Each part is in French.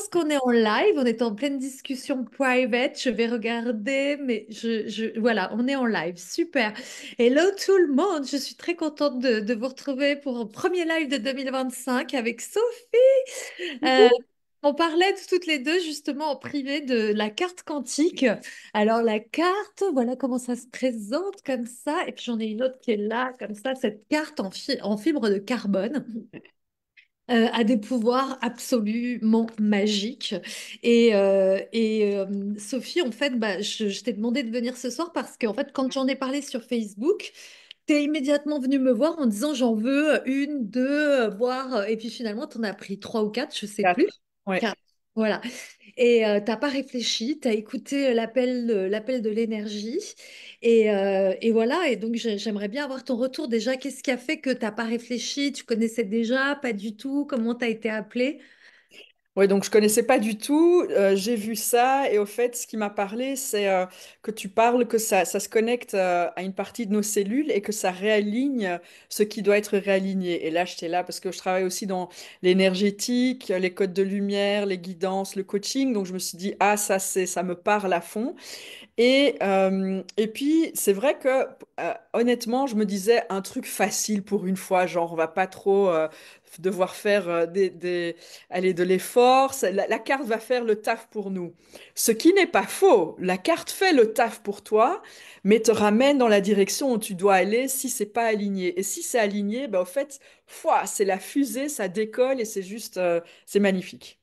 qu'on est en live, on est en pleine discussion private. Je vais regarder, mais voilà, on est en live. Super. Hello tout le monde, je suis très contente de vous retrouver pour un premier live de 2025 avec Sophie. On parlait toutes les deux justement en privé de la carte quantique. Alors la carte, voilà comment ça se présente comme ça. Et puis j'en ai une autre qui est là, comme ça, cette carte en fibre de carbone a des pouvoirs absolument magiques. Sophie, en fait, bah, je t'ai demandé de venir ce soir parce qu'en fait, quand j'en ai parlé sur Facebook, tu es immédiatement venu me voir en disant j'en veux une, deux, voire. Et puis finalement, tu en as pris trois ou quatre, je sais plus. Quatre. Ouais. Quatre. Voilà. Et t'as pas réfléchi, tu as écouté l'appel de l'énergie. Et voilà, et donc j'aimerais bien avoir ton retour déjà. Qu'est-ce qui a fait que t'as pas réfléchi? Tu connaissais déjà? Pas du tout? Comment tu as été appelé? Ouais, donc je connaissais pas du tout. J'ai vu ça et au fait, ce qui m'a parlé, c'est que tu parles que ça se connecte à une partie de nos cellules et que ça réaligne ce qui doit être réaligné. Et là, j'étais là parce que je travaille aussi dans l'énergétique, les codes de lumière, les guidances, le coaching. Donc je me suis dit, ah, ça me parle à fond. Et puis, c'est vrai que, honnêtement, je me disais un truc facile pour une fois, genre, on va pas trop devoir faire allez, de l'effort. La carte va faire le taf pour nous. Ce qui n'est pas faux. La carte fait le taf pour toi, mais te ramène dans la direction où tu dois aller si c'est pas aligné. Et si c'est aligné, ben, au fait, foi, c'est la fusée, ça décolle et c'est juste, c'est magnifique.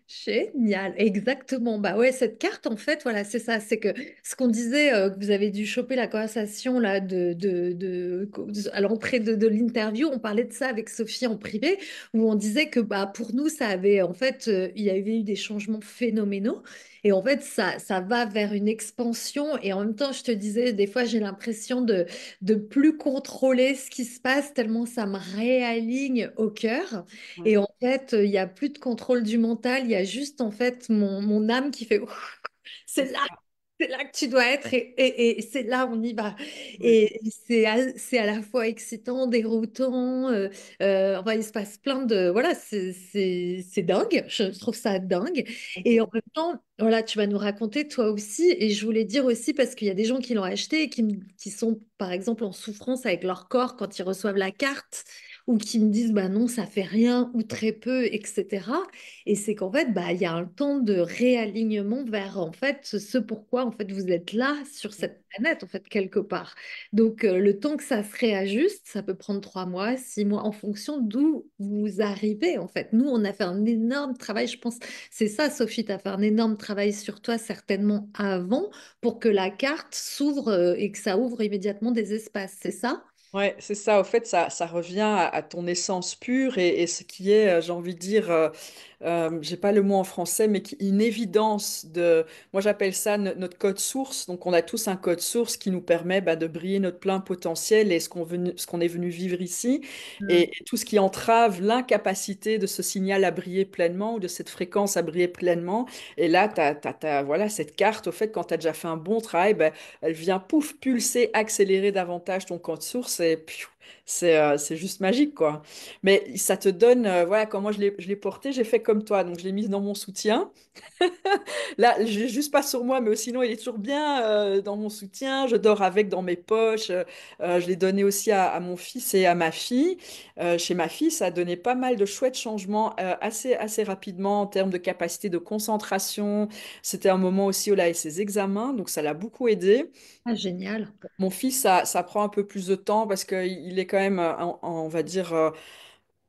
Génial, exactement. Bah ouais, cette carte, en fait, voilà, c'est ça. C'est que ce qu'on disait, que vous avez dû choper la conversation là à l'entrée de l'interview, on parlait de ça avec Sophie en privé, où on disait que bah pour nous, ça avait en fait, il y avait eu des changements phénoménaux. Et en fait, ça va vers une expansion. Et en même temps, je te disais, des fois, j'ai l'impression de plus contrôler ce qui se passe tellement ça me réaligne au cœur. Et en fait, il n'y a plus de contrôle du mental, il y a juste en fait mon âme qui fait ouf, c'est là, c'est là que tu dois être et c'est là, on y va. Ouais. Et c'est à la fois excitant, déroutant, enfin, il se passe plein de... Voilà, c'est dingue, je trouve ça dingue. Et en même temps, voilà, tu vas nous raconter toi aussi, et je voulais dire aussi, parce qu'il y a des gens qui l'ont acheté et qui sont par exemple en souffrance avec leur corps quand ils reçoivent la carte ou qui me disent bah non, ça fait rien ou très peu, etc. Et c'est qu'en fait, bah, il y a un temps de réalignement vers en fait ce pourquoi en fait vous êtes là sur cette planète, en fait, quelque part. Donc le temps que ça se réajuste, ça peut prendre 3 mois, 6 mois, en fonction d'où vous arrivez, en fait. Nous, on a fait un énorme travail, je pense, c'est ça, Sophie, tu as fait un énorme travail sur toi, certainement avant, pour que la carte s'ouvre et que ça ouvre immédiatement des espaces, c'est ça? Ouais, c'est ça. Au fait, ça revient à ton essence pure et ce qui est, j'ai envie de dire, j'ai pas le mot en français, mais une évidence de, moi j'appelle ça notre code source. Donc on a tous un code source qui nous permet bah, de briller notre plein potentiel et ce qu'on est venu vivre ici et tout ce qui entrave l'incapacité de ce signal à briller pleinement ou de cette fréquence à briller pleinement. Et là, voilà, cette carte, au fait, quand tu as déjà fait un bon travail, bah, elle vient pouf, pulser, accélérer davantage ton code source et piou, c'est juste magique, quoi. Mais ça te donne, voilà, quand moi je l'ai porté, j'ai fait comme toi, donc je l'ai mise dans mon soutien. Là, je l'ai juste pas sur moi, mais sinon il est toujours bien dans mon soutien. Je dors avec dans mes poches. Je l'ai donné aussi à mon fils et à ma fille. Chez ma fille, ça a donné pas mal de chouettes changements assez rapidement en termes de capacité de concentration. C'était un moment aussi où elle avait ses examens, donc ça l'a beaucoup aidé. Ah, génial. Mon fils, ça prend un peu plus de temps parce qu'il est quand même, on va dire,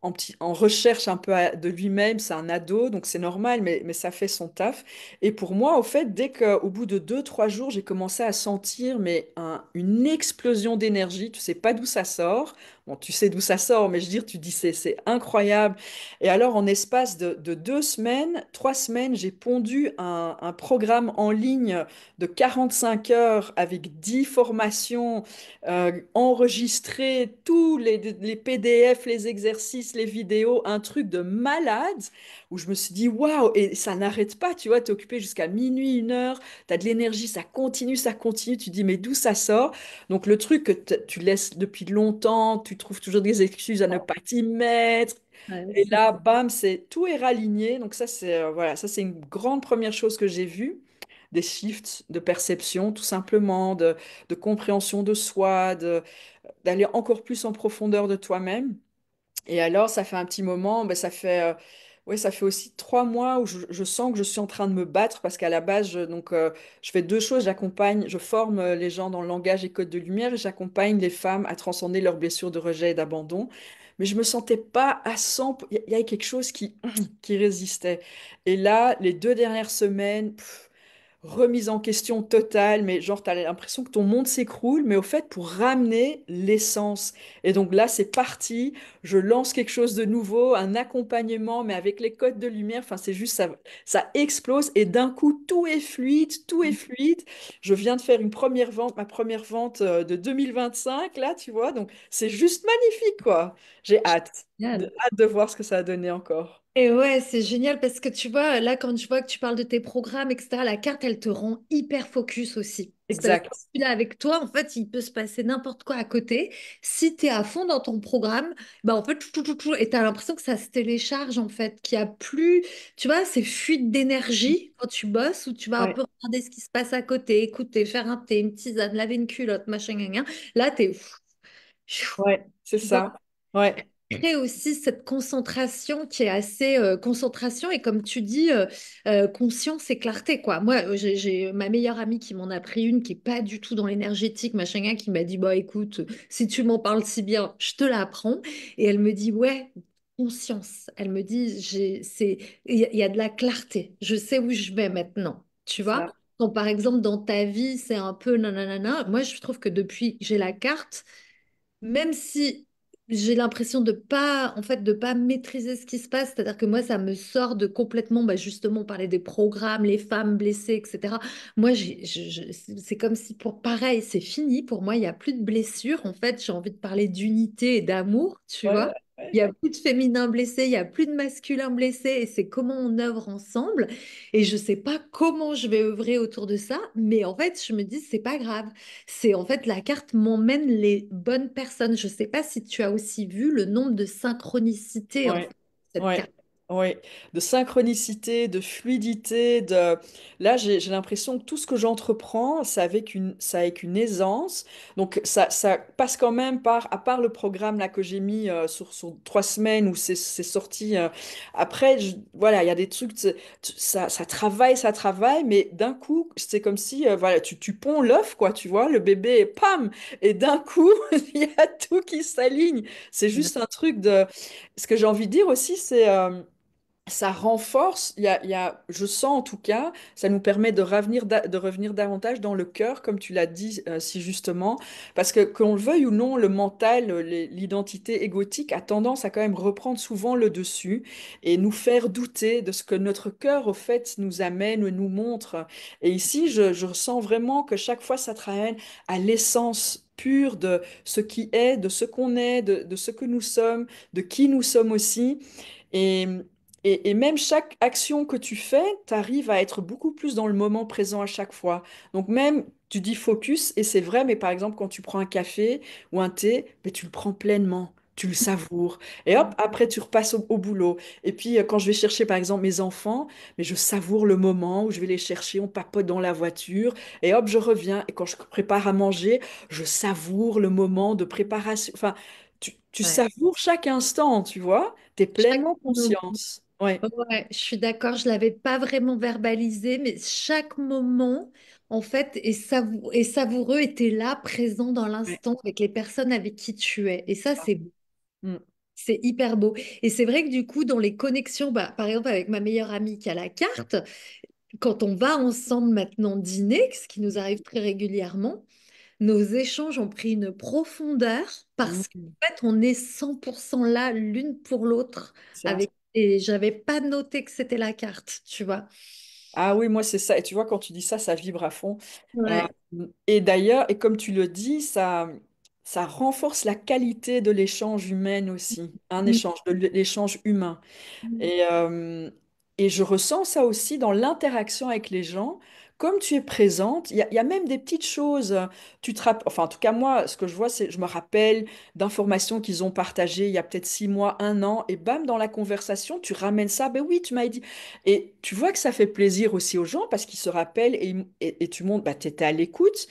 en recherche un peu de lui-même. C'est un ado, donc c'est normal, mais ça fait son taf. Et pour moi, au fait, dès qu'au bout de 2, 3 jours, j'ai commencé à sentir mais une explosion d'énergie, tu sais pas d'où ça sort. Bon, tu sais d'où ça sort, mais je veux dire, tu dis c'est incroyable. Et alors, en espace de 2 semaines, 3 semaines, j'ai pondu un programme en ligne de 45 heures avec 10 formations enregistrées, tous les PDF, les exercices, les vidéos, un truc de malade où je me suis dit waouh, et ça n'arrête pas, tu vois, t'es occupé jusqu'à minuit, 1 heure, t'as de l'énergie, ça continue, tu dis mais d'où ça sort? Donc le truc que tu laisses depuis longtemps, tu trouves toujours des excuses à ne pas t'y mettre. Ouais, Et c'est là, ça. bam, c'est tout est raligné. Donc ça, c'est voilà, ça c'est une grande première chose que j'ai vue, des shifts de perception, tout simplement, de compréhension de soi, d'aller encore plus en profondeur de toi-même. Et alors, ça fait un petit moment, ben, ouais, ça fait aussi 3 mois où je sens que je suis en train de me battre parce qu'à la base, je fais deux choses. Je forme les gens dans le langage et code de lumière et j'accompagne les femmes à transcender leurs blessures de rejet et d'abandon. Mais je me sentais pas à 100. Il y avait quelque chose qui résistait. Et là, les 2 dernières semaines, remise en question totale, mais genre, tu as l'impression que ton monde s'écroule, mais au fait, pour ramener l'essence. Et donc là, c'est parti, je lance quelque chose de nouveau, un accompagnement, mais avec les codes de lumière, enfin, c'est juste, ça explose, et d'un coup, tout est fluide, tout est fluide. Je viens de faire une première vente, ma première vente de 2025, là, tu vois, donc c'est juste magnifique, quoi. J'ai hâte, Génial. hâte de voir ce que ça a donné encore. Et ouais, c'est génial parce que tu vois, là, quand je vois que tu parles de tes programmes, etc., la carte, elle te rend hyper focus aussi. C'est-à-dire que Exact. si tu l'as avec toi, en fait, il peut se passer n'importe quoi à côté. Si tu es à fond dans ton programme, bah en fait, et tu as l'impression que ça se télécharge, en fait, qu'il n'y a plus, tu vois, ces fuites d'énergie quand tu bosses, où tu vas un Ouais, peu regarder ce qui se passe à côté, écouter, faire un thé, une tisane, laver une culotte, machin, gna, gna. Là, tu es ouais, c'est ça. Ouais. crée aussi cette concentration qui est assez concentration et comme tu dis conscience et clarté quoi. Moi j'ai ma meilleure amie qui m'en a pris une qui est pas du tout dans l'énergétique machin gna, qui m'a dit bah écoute si tu m'en parles si bien je te l'apprends et elle me dit ouais conscience. Elle me dit il y a de la clarté. Je sais où je vais maintenant. Tu C'est vois? ça. Quand par exemple dans ta vie c'est un peu nanana, moi je trouve que depuis que j'ai la carte même si j'ai l'impression de pas, en fait, de pas maîtriser ce qui se passe, c'est-à-dire que moi, ça me sort de complètement, bah, justement, parler des programmes, les femmes blessées, etc. Moi, c'est comme si pour pareil, c'est fini. Pour moi, il n'y a plus de blessures. En fait, j'ai envie de parler d'unité et d'amour, tu Ouais, vois. ouais, Il ouais. n'y a plus de féminin blessé, il n'y a plus de masculin blessé, et c'est comment on œuvre ensemble. Et je ne sais pas comment je vais œuvrer autour de ça, mais en fait, je me dis, c'est pas grave. C'est en fait la carte m'emmène les bonnes personnes. Je ne sais pas si tu as aussi vu le nombre de synchronicités en fait, Ouais, de cette ouais, carte. ouais. De synchronicité, de fluidité, de... Là, j'ai l'impression que tout ce que j'entreprends, c'est avec une aisance. Donc, ça passe quand même par, à part le programme là que j'ai mis sur 3 semaines où c'est sorti. Après, voilà, il y a des trucs, ça travaille, mais d'un coup, c'est comme si, voilà, tu ponds l'œuf, quoi, tu vois, le bébé, et pam! Et d'un coup, il y a tout qui s'aligne. C'est juste un truc de... Ce que j'ai envie de dire aussi, c'est ça renforce, je sens en tout cas, ça nous permet de revenir davantage dans le cœur, comme tu l'as dit si justement, parce que qu'on le veuille ou non, le mental, l'identité égotique a tendance à quand même reprendre souvent le dessus et nous faire douter de ce que notre cœur, au fait, nous amène ou nous montre. Et ici, je ressens vraiment que chaque fois, ça te ramène à l'essence pure de ce qui est, de ce qu'on est, de ce que nous sommes, de qui nous sommes aussi. Et, et même chaque action que tu fais, tu arrives à être beaucoup plus dans le moment présent à chaque fois. Donc même, tu dis focus, et c'est vrai, mais par exemple, quand tu prends un café ou un thé, mais tu le prends pleinement. Tu le savoures. Et hop, après, tu repasses au boulot. Et puis, quand je vais chercher, par exemple, mes enfants, mais je savoure le moment où je vais les chercher, on papote dans la voiture. Et hop, je reviens. Et quand je prépare à manger, je savoure le moment de préparation. Enfin, tu Ouais. savoures chaque instant, tu vois? Tu es Chaque pleinement moment. conscience. Ouais, Ouais, je suis d'accord, je l'avais pas vraiment verbalisé, mais chaque moment, en fait, est savoureux, était là, présent dans ouais, l'instant avec les personnes avec qui tu es. Et ça, c'est ça. Mm. c'est hyper beau. Et c'est vrai que du coup, dans les connexions, bah, par exemple avec ma meilleure amie qui a la carte, quand on va ensemble maintenant dîner, ce qui nous arrive très régulièrement, nos échanges ont pris une profondeur parce qu'en Mm. fait, on est 100% là l'une pour l'autre Ça. avec et j'avais pas noté que c'était la carte, tu vois. Ah oui, moi c'est ça. Et tu vois, quand tu dis ça, ça vibre à fond. Euh, Ouais. et d'ailleurs, et comme tu le dis, ça renforce la qualité de l'échange humain aussi. Un Mm, échange, de l'échange humain. mm, Et, Et je ressens ça aussi dans l'interaction avec les gens. Comme tu es présente, il y a même des petites choses. Tu te enfin, en tout cas, moi, ce que je vois, c'est, je me rappelle d'informations qu'ils ont partagées il y a peut-être 6 mois, un an, et bam, dans la conversation, tu ramènes ça. Ben oui, tu m'as dit. Et tu vois que ça fait plaisir aussi aux gens parce qu'ils se rappellent et tu montres, bah, tu étais à l'écoute.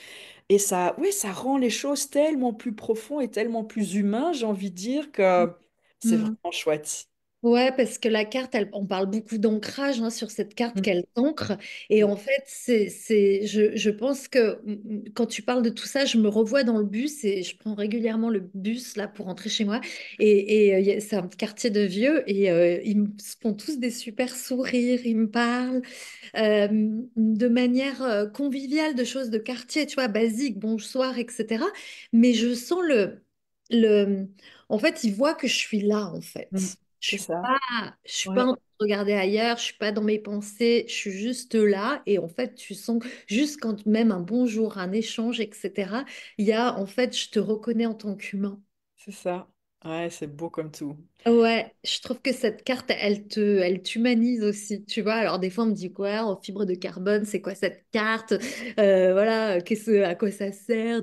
Et ça, ouais, ça rend les choses tellement plus profondes et tellement plus humains, j'ai envie de dire que c'est Mm. vraiment chouette. Ouais, parce que la carte, on parle beaucoup d'ancrage hein, sur cette carte Mm. qu'elle ancre. Et en fait, je pense que quand tu parles de tout ça, je me revois dans le bus et je prends régulièrement le bus là pour rentrer chez moi. C'est un quartier de vieux et ils me font tous des super sourires, ils me parlent de manière conviviale de choses de quartier, tu vois, basiques, bonsoir, etc. Mais je sens le... En fait, ils voient que je suis là, en Mm. fait. C'est ça. Je suis pas Ouais. en train de regarder ailleurs, je suis pas dans mes pensées, je suis juste là. Et en fait, tu sens que juste quand même un bonjour, un échange, etc., il y a, en fait, je te reconnais en tant qu'humain. C'est ça. Ouais, c'est beau comme tout. Ouais, je trouve que cette carte, elle t'humanise aussi, tu vois. Alors des fois, on me dit quoi, en fibre de carbone, c'est quoi cette carte? Voilà, à quoi ça sert?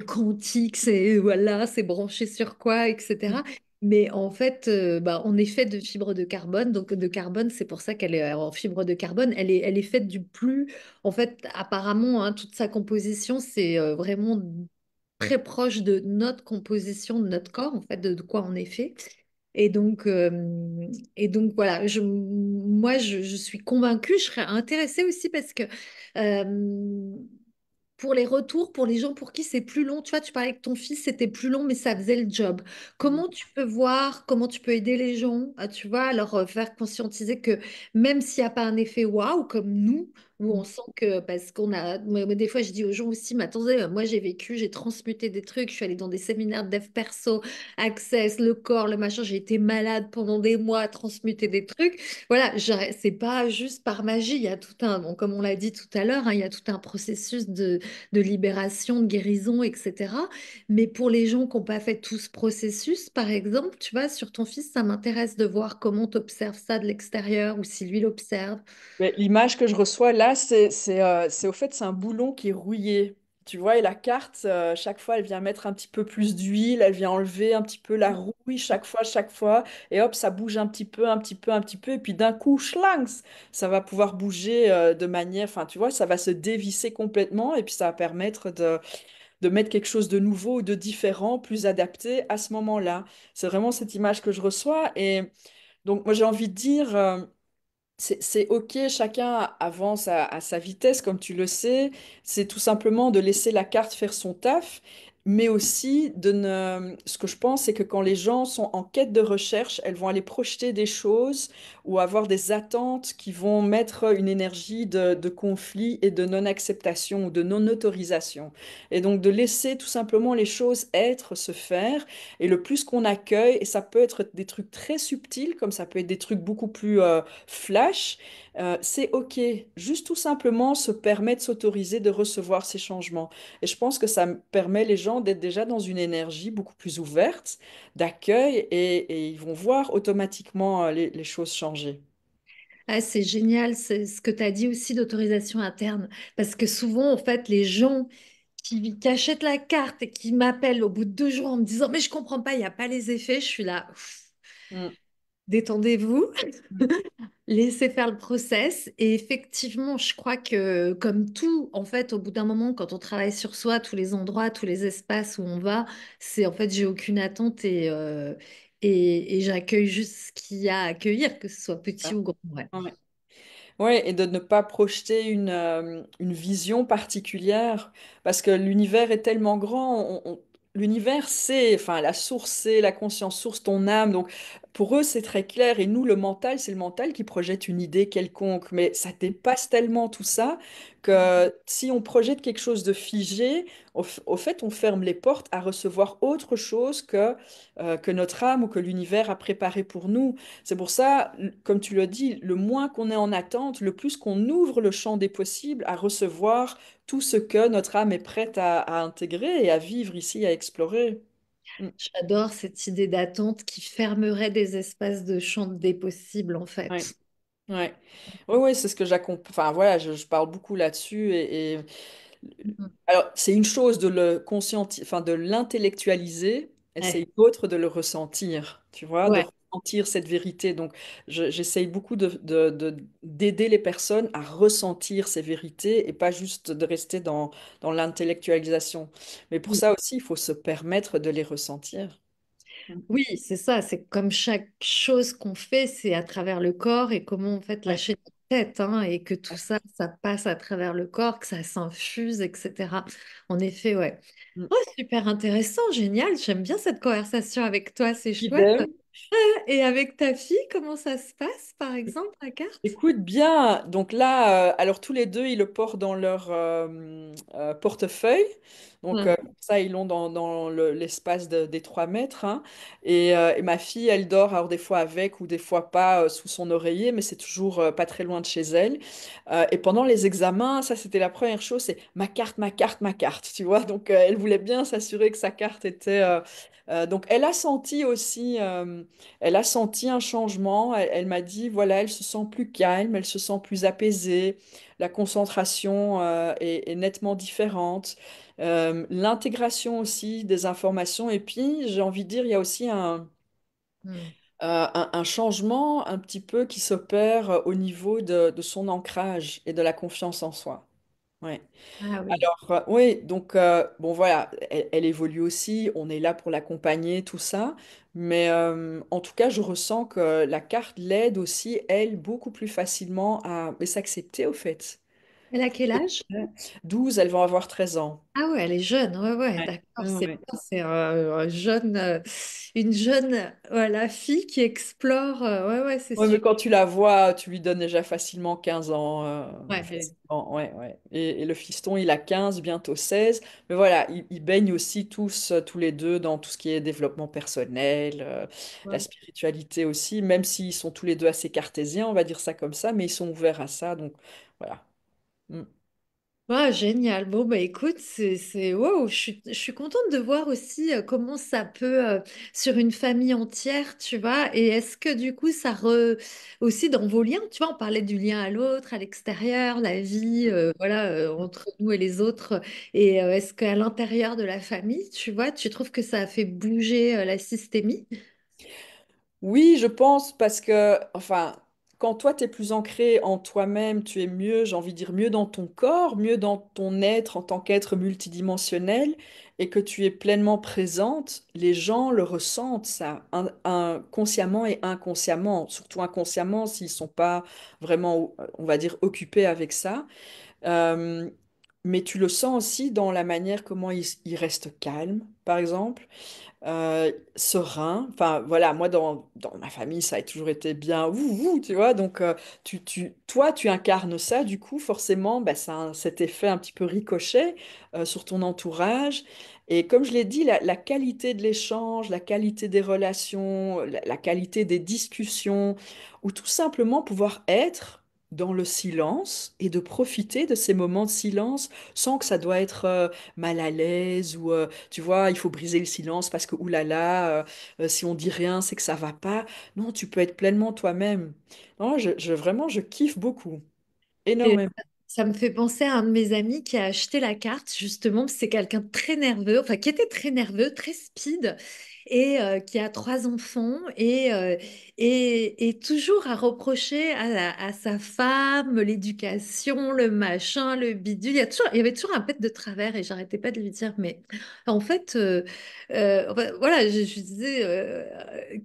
Quantique, c'est voilà, c'est branché sur quoi, etc. Mais en fait, bah, on est fait de fibre de carbone, donc de carbone, c'est pour ça qu'elle est en fibre de carbone. Elle est faite du plus, en fait, apparemment, hein, toute sa composition, c'est vraiment très proche de notre composition, de notre corps, en fait, de quoi on est fait. Et donc, voilà, je suis convaincue, je serais intéressée aussi parce que euh, pour les retours, pour les gens pour qui c'est plus long, tu vois, tu parlais que ton fils, c'était plus long, mais ça faisait le job. Mm. Comment tu peux voir, comment tu peux aider les gens, tu vois, à leur faire conscientiser que même s'il n'y a pas un effet waouh, comme nous, où on sent que, parce qu'on a, moi, des fois je dis aux gens aussi, mais attendez, moi j'ai vécu, j'ai transmuté des trucs, je suis allée dans des séminaires de dev perso, Access, le corps, le machin, j'ai été malade pendant des mois à transmuter des trucs. Voilà, c'est pas juste par magie, il y a tout un, bon, comme on l'a dit tout à l'heure, hein, il y a tout un processus de libération, de guérison, etc. Mais pour les gens qui n'ont pas fait tout ce processus, par exemple, tu vois, sur ton fils, ça m'intéresse de voir comment tu observes ça de l'extérieur ou si lui l'observe. Mais l'image que je reçois là, c'est au fait, c'est un boulon qui est rouillé. Tu vois, et la carte, chaque fois, elle vient mettre un petit peu plus d'huile, elle vient enlever un petit peu la rouille chaque fois, et hop, ça bouge un petit peu, un petit peu, un petit peu, et puis d'un coup, schlanks, ça va pouvoir bouger de manière, enfin, tu vois, ça va se dévisser complètement, et puis ça va permettre de mettre quelque chose de nouveau, de différent, plus adapté à ce moment-là. C'est vraiment cette image que je reçois, et donc, moi, j'ai envie de dire. C'est OK, chacun avance à sa vitesse, comme tu le sais. C'est tout simplement de laisser la carte faire son taf, mais aussi de ne... Ce que je pense, c'est que quand les gens sont en quête de recherche, elles vont aller projeter des choses ou avoir des attentes qui vont mettre une énergie de conflit et de non-acceptation ou de non-autorisation. Et donc de laisser tout simplement les choses être, se faire, et le plus qu'on accueille, et ça peut être des trucs très subtils, comme ça peut être des trucs beaucoup plus flash, c'est OK. Juste tout simplement se permettre, s'autoriser de recevoir ces changements. Et je pense que ça permet les gens d'être déjà dans une énergie beaucoup plus ouverte, d'accueil, et ils vont voir automatiquement les choses changer. Ah, c'est génial, c'est ce que tu as dit aussi d'autorisation interne. Parce que souvent, en fait, les gens qui achètent la carte et qui m'appellent au bout de 2 jours en me disant, mais je comprends pas, il n'y a pas les effets, je suis là, pff, Mm. détendez-vous, Mm. laissez faire le process. Et effectivement, je crois que comme tout, en fait, au bout d'un moment, quand on travaille sur soi, tous les endroits, tous les espaces où on va, c'est en fait, j'ai aucune attente et j'accueille juste ce qu'il y a à accueillir, que ce soit petit ou grand. Ouais. Ouais. Ouais, et de ne pas projeter une vision particulière, parce que l'univers est tellement grand, l'univers c'est, enfin la source c'est la conscience source, ton âme, donc pour eux c'est très clair, et nous le mental, c'est le mental qui projette une idée quelconque, mais ça dépasse tellement tout ça que si on projette quelque chose de figé, au fait on ferme les portes à recevoir autre chose que notre âme ou que l'univers a préparé pour nous. C'est pour ça, comme tu l'as dit, le moins qu'on est en attente, le plus qu'on ouvre le champ des possibles à recevoir tout ce que notre âme est prête à intégrer et à vivre ici, à explorer. Mm. J'adore cette idée d'attente qui fermerait des espaces de champ des possibles, en Ouais. fait. Ouais, ouais, ouais, c'est ce que j'accompagne. Enfin, voilà, je parle beaucoup là-dessus. Mhm. Alors, c'est une chose de le conscientiser, enfin, de l'intellectualiser, et c'est Ouais. une autre de le ressentir, tu vois, de Ouais. ressentir cette vérité. Donc, j'essaye beaucoup d'aider les personnes à ressentir ces vérités et pas juste de rester dans l'intellectualisation. Mais pour Oui. ça aussi, il faut se permettre de les ressentir. Mm. Oui, c'est ça, c'est comme chaque chose qu'on fait, c'est à travers le corps et comment en fait Ouais. lâcher notre tête, hein, et que tout ça, ça passe à travers le corps, que ça s'infuse, etc. En effet, ouais. Mm. Oh, super intéressant, génial, j'aime bien cette conversation avec toi, c'est chouette. Idem. Et avec ta fille, comment ça se passe, par exemple, la carte? Écoute bien, donc là, alors tous les deux, ils le portent dans leur portefeuille. Donc Hum. ça, ils l'ont dans l'espace des 3 mètres, hein. Et ma fille, elle dort alors des fois avec ou des fois pas sous son oreiller, mais c'est toujours pas très loin de chez elle. Et pendant les examens, ça c'était la première chose, c'est ma carte, ma carte, ma carte, tu vois. Donc elle voulait bien s'assurer que sa carte était... donc elle a senti aussi... elle a senti un changement. Elle m'a dit, voilà, elle se sent plus calme, elle se sent plus apaisée. La concentration est nettement différente. L'intégration aussi des informations. Et puis, j'ai envie de dire, il y a aussi Hum. un changement un petit peu qui s'opère au niveau de son ancrage et de la confiance en soi. Ouais. Ah oui. Alors, oui, donc, bon, voilà, elle évolue aussi, on est là pour l'accompagner, tout ça. Mais en tout cas, je ressens que la carte l'aide aussi, elle, beaucoup plus facilement à mais s'accepter, au fait. Elle a quel âge? 12, elles vont avoir 13 ans. Ah ouais, elle est jeune, ouais, ouais, Ouais, d'accord, ouais, c'est ouais. bien, c'est un jeune, une jeune, voilà, fille qui explore, ouais, ouais, c'est Ouais, mais super. quand tu la vois, tu lui donnes déjà facilement 15 ans. Ouais, Facilement, ouais, ouais. Et le fiston, il a 15, bientôt 16. Mais voilà, ils baignent aussi tous, tous les deux dans tout ce qui est développement personnel, la ouais. spiritualité aussi, même s'ils sont tous les deux assez cartésiens, on va dire ça comme ça, mais ils sont ouverts à ça. Donc voilà. Mm. Ah, génial. Bon, bah écoute, wow, je suis contente de voir aussi comment ça peut, sur une famille entière, tu vois. Et est-ce que du coup, aussi dans vos liens, tu vois, on parlait du lien à l'autre, à l'extérieur, la vie, voilà, entre nous et les autres. Et est-ce qu'à l'intérieur de la famille, tu vois, tu trouves que ça a fait bouger la systémie? Oui, je pense parce que, enfin, quand toi, tu es plus ancré en toi-même, tu es mieux, j'ai envie de dire, mieux dans ton corps, mieux dans ton être en tant qu'être multidimensionnel, et que tu es pleinement présente, les gens le ressentent, ça, consciemment et inconsciemment, surtout inconsciemment s'ils sont pas vraiment, on va dire, occupés avec ça. Euh, mais tu le sens aussi dans la manière comment ils restent calmes, par exemple, serein. Enfin, voilà, moi, dans ma famille, ça a toujours été bien, tu vois. Donc, toi, tu incarnes ça, du coup, forcément, bah, ça a cet effet un petit peu ricochet sur ton entourage. Et comme je l'ai dit, la qualité de l'échange, la qualité des relations, la qualité des discussions, ou tout simplement pouvoir être dans le silence et de profiter de ces moments de silence sans que ça doit être mal à l'aise ou tu vois, il faut briser le silence parce que oulala, si on dit rien, c'est que ça va pas. Non, tu peux être pleinement toi-même. Non, vraiment, je kiffe beaucoup, Et énormément. ça me fait penser à un de mes amis qui a acheté la carte, justement, parce que c'est quelqu'un de très nerveux, enfin qui était très nerveux, très speed, et qui a 3 enfants, et toujours à reprocher à sa femme l'éducation, le machin, le bidule. Il y avait toujours un pet de travers, et j'arrêtais pas de lui dire, mais en fait, enfin, voilà, je disais,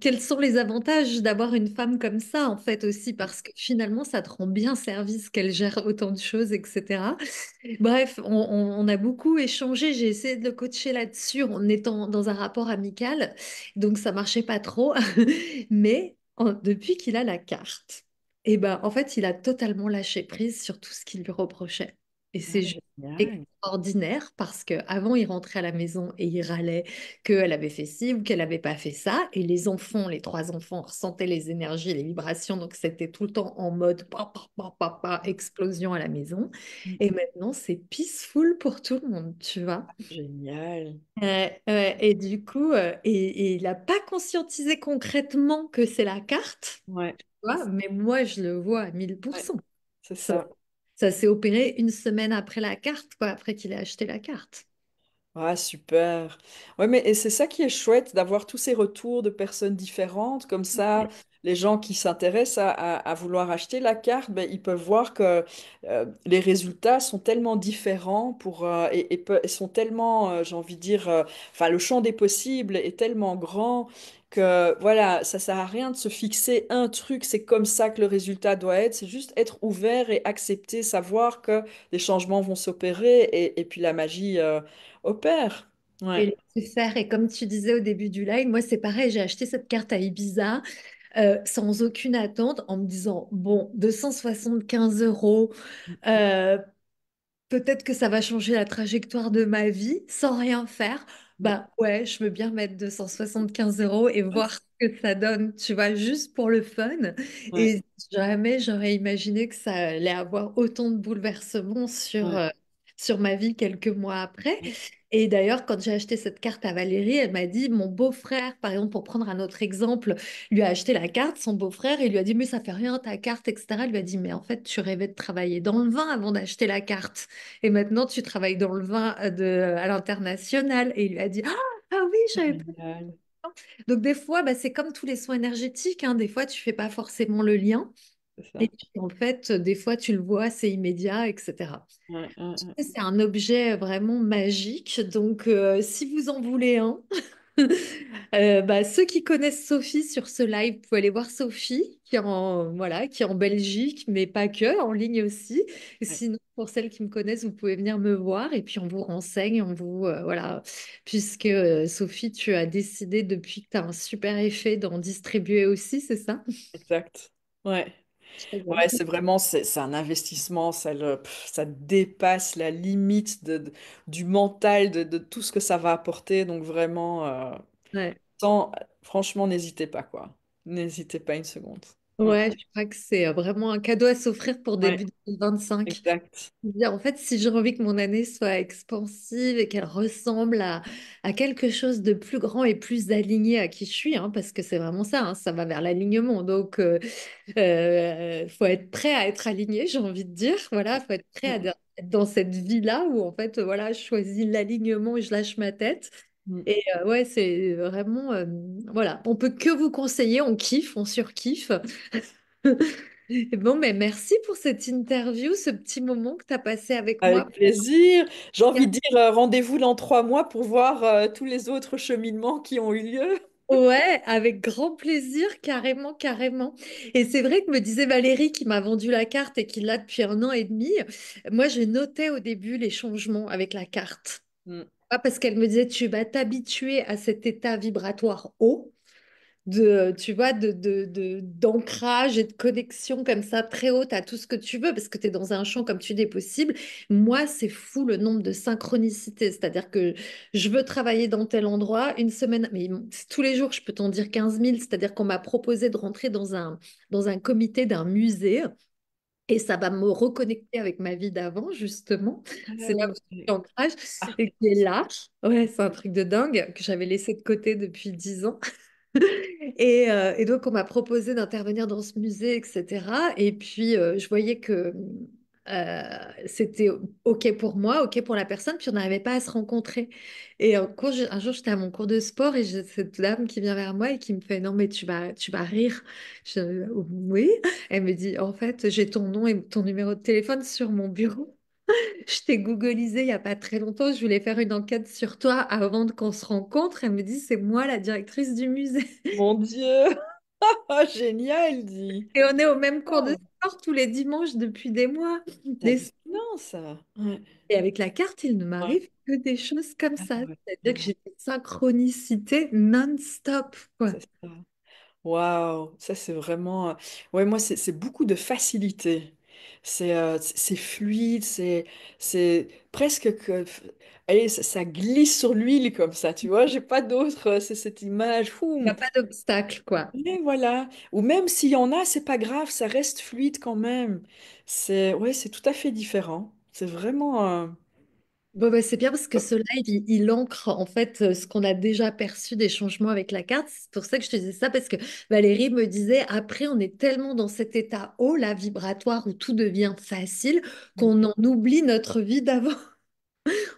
quels sont les avantages d'avoir une femme comme ça, en fait, aussi, parce que finalement, ça te rend bien service qu'elle gère autant de choses, etc. Bref, on a beaucoup échangé. J'ai essayé de le coacher là-dessus en étant dans un rapport amical, donc ça marchait pas trop. Mais depuis qu'il a la carte, et ben, en fait, il a totalement lâché prise sur tout ce qu'il lui reprochait. Et Ah, c'est juste génial. extraordinaire parce qu'avant, il rentrait à la maison et il râlait qu'elle avait fait ci ou qu'elle n'avait pas fait ça. Et les enfants, les trois enfants, ressentaient les énergies et les vibrations. Donc, c'était tout le temps en mode explosion à la maison. Mm. Et maintenant, c'est peaceful pour tout le monde, tu vois. Génial. Et du coup, et il n'a pas conscientisé concrètement que c'est la carte, Ouais, tu vois, mais moi, je le vois à 1000%. ouais, c'est Ça, ça. ça s'est opéré une semaine après la carte, quoi, après qu'il ait acheté la carte. Ah, super. Ouais, mais et c'est ça qui est chouette d'avoir tous ces retours de personnes différentes. Comme ça, les gens qui s'intéressent à vouloir acheter la carte, ben, ils peuvent voir que les résultats sont tellement différents et sont tellement, j'ai envie de dire, enfin, le champ des possibles est tellement grand que voilà, ça sert à rien de se fixer un truc, c'est comme ça que le résultat doit être. C'est juste être ouvert et accepter, savoir que les changements vont s'opérer et puis la magie. Opère. Ouais. Et laisser faire. Et comme tu disais au début du live, moi, c'est pareil, j'ai acheté cette carte à Ibiza sans aucune attente en me disant, bon, 275 euros, euh, peut-être que ça va changer la trajectoire de ma vie sans rien faire. Mm. Bah ouais, je veux bien mettre 275 euros et Ouais. voir ce que ça donne, tu vois, juste pour le fun. Ouais. Et jamais j'aurais imaginé que ça allait avoir autant de bouleversements Ouais. sur ma vie quelques mois après. Et d'ailleurs, quand j'ai acheté cette carte à Valérie, elle m'a dit, mon beau-frère, par exemple, pour prendre un autre exemple, lui a acheté la carte, son beau-frère, et lui a dit, mais ça fait rien ta carte, etc. Il lui a dit, mais en fait, tu rêvais de travailler dans le vin avant d'acheter la carte. Et maintenant, tu travailles dans le vin à l'international. Et il lui a dit, ah oui, j'avais pas. Génial. Donc des fois, bah, c'est comme tous les soins énergétiques, hein. Des fois, tu fais pas forcément le lien. C'est Et ça. puis, en fait, des fois, tu le vois, c'est immédiat, etc. Ouais, ouais, ouais. C'est un objet vraiment magique. Donc, si vous en voulez un, bah, ceux qui connaissent Sophie sur ce live, vous pouvez aller voir Sophie, voilà, qui est en Belgique, mais pas que, en ligne aussi. Et Ouais. sinon, pour celles qui me connaissent, vous pouvez venir me voir et puis on vous renseigne, voilà, puisque Sophie, tu as décidé depuis que tu as un super effet d'en distribuer aussi, c'est ça? Exact. Ouais. Très bien. Ouais, c'est vraiment, c'est un investissement, ça dépasse la limite du mental, de tout ce que ça va apporter. Donc vraiment, Ouais. sans, franchement, n'hésitez pas, quoi. N'hésitez pas une seconde. Ouais, Ouais, je crois que c'est vraiment un cadeau à s'offrir pour ouais, début 2025. exact. Dire, en fait, si j'ai envie que mon année soit expansive et qu'elle ressemble à quelque chose de plus grand et plus aligné à qui je suis, hein, parce que c'est vraiment ça, hein, ça va vers l'alignement. Donc, faut être prêt à être aligné, j'ai envie de dire. Voilà, faut être prêt à Mm, être dans cette vie-là où, en fait, voilà, je choisis l'alignement et je lâche ma tête. mm. Et ouais, c'est vraiment, voilà, on peut que vous conseiller, on kiffe, on surkiffe. Bon, mais merci pour cette interview, ce petit moment que tu as passé avec moi. Avec plaisir. J'ai envie de dire rendez-vous dans 3 mois pour voir tous les autres cheminements qui ont eu lieu. Ouais, avec grand plaisir, carrément, carrément. Et c'est vrai que me disait Valérie qui m'a vendu la carte et qui l'a depuis 1 an et demi. Moi, je notais au début les changements avec la carte. Mm. Pas parce qu'elle me disait, tu vas t'habituer à cet état vibratoire haut. Tu vois, d'ancrage et de connexion comme ça, très haute à tout ce que tu veux, parce que tu es dans un champ comme tu dis possible. Moi, c'est fou le nombre de synchronicités. C'est-à-dire que je veux travailler dans tel endroit une semaine, mais tous les jours, je peux t'en dire 15 000. C'est-à-dire qu'on m'a proposé de rentrer dans un comité d'un musée. Et ça va me reconnecter avec ma vie d'avant, justement. Ah C'est là où je ouais. suis ancrage. Et qui est là. Ouais, c'est un truc de dingue que j'avais laissé de côté depuis 10 ans. Et donc, on m'a proposé d'intervenir dans ce musée, etc. Et puis, je voyais que c'était OK pour moi, OK pour la personne, puis on n'arrivait pas à se rencontrer. Et un jour, j'étais à mon cours de sport et j'ai cette dame qui vient vers moi et qui me fait, non, mais tu vas rire. Oui. Elle me dit, en fait, j'ai ton nom et ton numéro de téléphone sur mon bureau. Je t'ai googlisé il n'y a pas très longtemps. Je voulais faire une enquête sur toi avant qu'on se rencontre. Elle me dit, c'est moi la directrice du musée. Mon Dieu. Ah, génial, dit. Et on est au même cours de Oh, sport tous les dimanches depuis des mois. c'est Des- hallucinant, ça. Ouais. Et avec la carte, il ne Ouais. m'arrive que des choses comme Ah ça. ouais. C'est-à-dire que Ah, j'ai des synchronicités non-stop, quoi. c'est ça. Waouh, ça c'est vraiment. Ouais, moi c'est beaucoup de facilité. c'est fluide, c'est presque que, allez, ça glisse sur l'huile comme ça, tu vois. J'ai pas d'autre, c'est cette image. Il n'y a pas d'obstacle, quoi. Et voilà. Ou même s'il y en a, c'est pas grave, ça reste fluide quand même. Ouais, c'est tout à fait différent. C'est vraiment. Bon, bah, c'est bien parce que ce live, il ancre en fait ce qu'on a déjà perçu des changements avec la carte. C'est pour ça que je te disais ça, parce que Valérie me disait, après, on est tellement dans cet état haut, là, vibratoire, où tout devient facile, qu'on en oublie notre vie d'avant.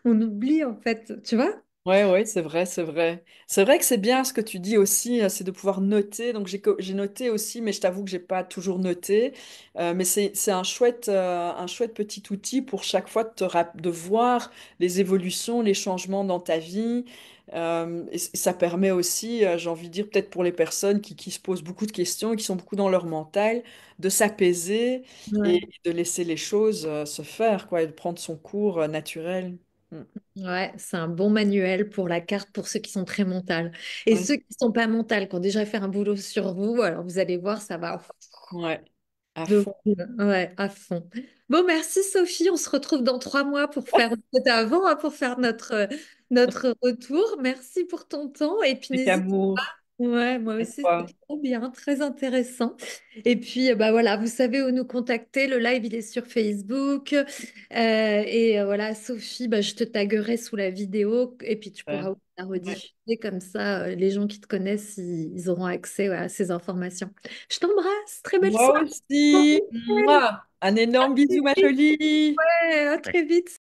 On oublie, en fait, tu vois? Ouais, ouais, c'est vrai, c'est vrai. C'est vrai que c'est bien ce que tu dis aussi, c'est de pouvoir noter. Donc j'ai noté aussi, mais je t'avoue que j'ai pas toujours noté. Mais c'est un chouette petit outil pour chaque fois de voir les évolutions, les changements dans ta vie. Et ça permet aussi, j'ai envie de dire, peut-être pour les personnes qui se posent beaucoup de questions et qui sont beaucoup dans leur mental, de s'apaiser et Ouais. de laisser les choses se faire, quoi, et de prendre son cours naturel. Mm. Ouais, c'est un bon manuel pour la carte pour ceux qui sont très mentales. Et Ouais. ceux qui sont pas mentales, qui ont déjà fait un boulot sur vous, alors vous allez voir, ça va Ouais, à de fond. ouais, à fond. Bon, merci Sophie. On se retrouve dans 3 mois pour faire, peut-être avant, hein, pour faire notre retour. Merci pour ton temps. Et puis Avec n'hésite amour. pas. Ouais, moi À aussi, toi. c'est trop bien, très intéressant. Et puis, bah voilà, vous savez où nous contacter. Le live, il est sur Facebook. Voilà, Sophie, bah, je te taguerai sous la vidéo. Et puis, tu pourras Ouais. aussi la Ouais. rediffuser. Comme ça, les gens qui te connaissent, ils auront accès, ouais, à ces informations. Je t'embrasse. Très belle Moi soirée. Bon aussi. week-end. Mouah. Un énorme bisou, ma jolie. Ouais, à très vite.